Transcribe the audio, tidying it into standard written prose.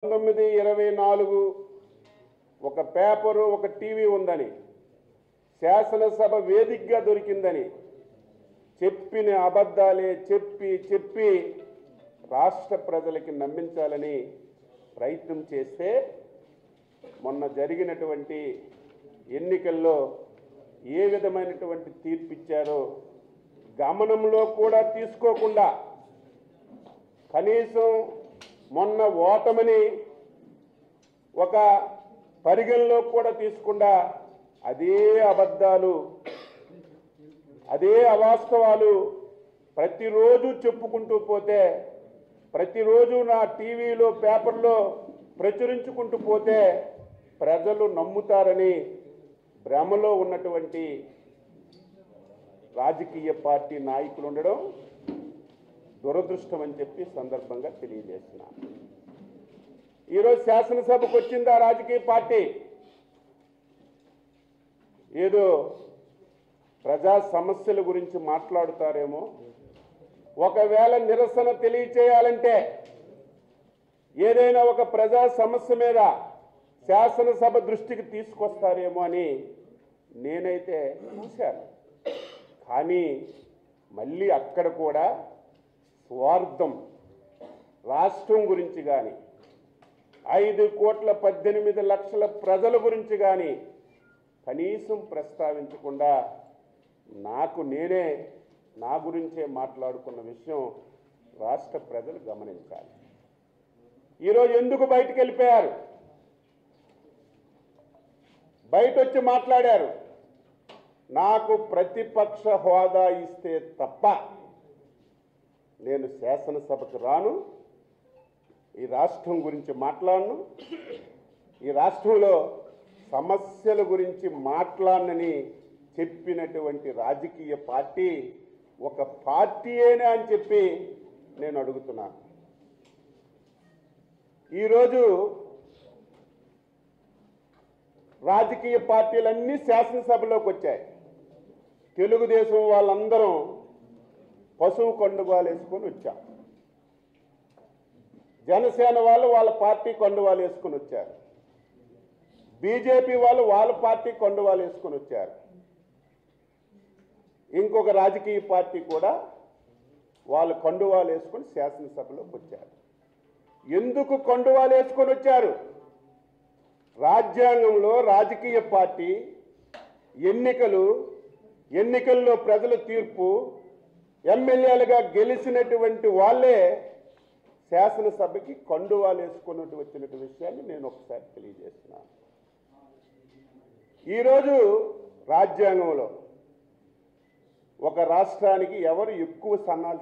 1924 ఒక పేపరు ఒక టీవీ ఉందని శాసనసభ వేదికగా దొరికిందని చెప్పిన అబద్ధాలే చెప్పి రాష్ట్ర ప్రజలకి నమ్మించాలని ప్రయత్నం చేస్తే మొన్న జరిగినటువంటి ఎన్నికల్లో ఏ విధమైనటువంటి తీర్పు ఇచ్చారో గమనంలో కూడా తీసుకోకుండా కనీసం మొన్న ఓటమిని ఒక పరిగణలో కూడా తీసుకుండా అదే అబద్ధాలు అదే అవాస్తవాలు ప్రతిరోజు చెప్పుకుంటూ పోతే ప్రతిరోజు నా టీవీలో పేపర్లో ప్రచురించుకుంటూ పోతే ప్రజలు నమ్ముతారని భ్రమలో ఉన్నటువంటి రాజకీయ పార్టీ నాయకులు ఉండడం దురదృష్టం అని చెప్పి సందర్భంగా తెలియజేస్తున్నాను. ఈరోజు శాసనసభకు వచ్చింది ఆ రాజకీయ పార్టీ ఏదో ప్రజా సమస్యల గురించి మాట్లాడుతారేమో, ఒకవేళ నిరసన తెలియచేయాలంటే ఏదైనా ఒక ప్రజా సమస్య మీద శాసనసభ దృష్టికి తీసుకొస్తారేమో అని నేనైతే చూశాను. కానీ మళ్ళీ అక్కడ కూడా స్వార్థం, రాష్ట్రం గురించి కానీ 5,18,00,000 ప్రజల గురించి కానీ కనీసం ప్రస్తావించకుండా నేనే నా గురించే మాట్లాడుకున్న విషయం రాష్ట్ర ప్రజలు గమనించాలి. ఈరోజు ఎందుకు బయటికి వెళ్ళిపోయారు? బయట వచ్చి మాట్లాడారు, నాకు ప్రతిపక్ష హోదా ఇస్తే తప్ప నేను శాసనసభకు రాను, ఈ రాష్ట్రం గురించి మాట్లాడను, ఈ రాష్ట్రంలో సమస్యల గురించి మాట్లాడనని చెప్పినటువంటి రాజకీయ పార్టీ ఒక పార్టీయేనా అని చెప్పి నేను అడుగుతున్నాను. ఈరోజు రాజకీయ పార్టీలన్నీ శాసనసభలోకి వచ్చాయి. తెలుగుదేశం వాళ్ళందరం పశువు కండువాలు వేసుకొని వచ్చాం. జనసేన వాళ్ళు వాళ్ళ పార్టీ కండువాలు వేసుకొని వచ్చారు. బీజేపీ వాళ్ళు వాళ్ళ పార్టీ కండువాలు వేసుకొని వచ్చారు. ఇంకొక రాజకీయ పార్టీ కూడా వాళ్ళు కండువాలు వేసుకొని శాసనసభలోకి వచ్చారు. ఎందుకు కండువాలు వేసుకొని వచ్చారు? రాజ్యాంగంలో రాజకీయ పార్టీ ఎన్నికల్లో ప్రజల తీర్పు, ఎమ్మెల్యేలుగా గెలిచినటువంటి వాళ్ళే శాసనసభకి కండువాలు వేసుకొని వచ్చినటువంటి విషయాన్ని నేను ఒకసారి తెలియజేస్తున్నాను. ఈరోజు రాజ్యాంగంలో ఒక రాష్ట్రానికి ఎవరు ఎక్కువ సన్నాలు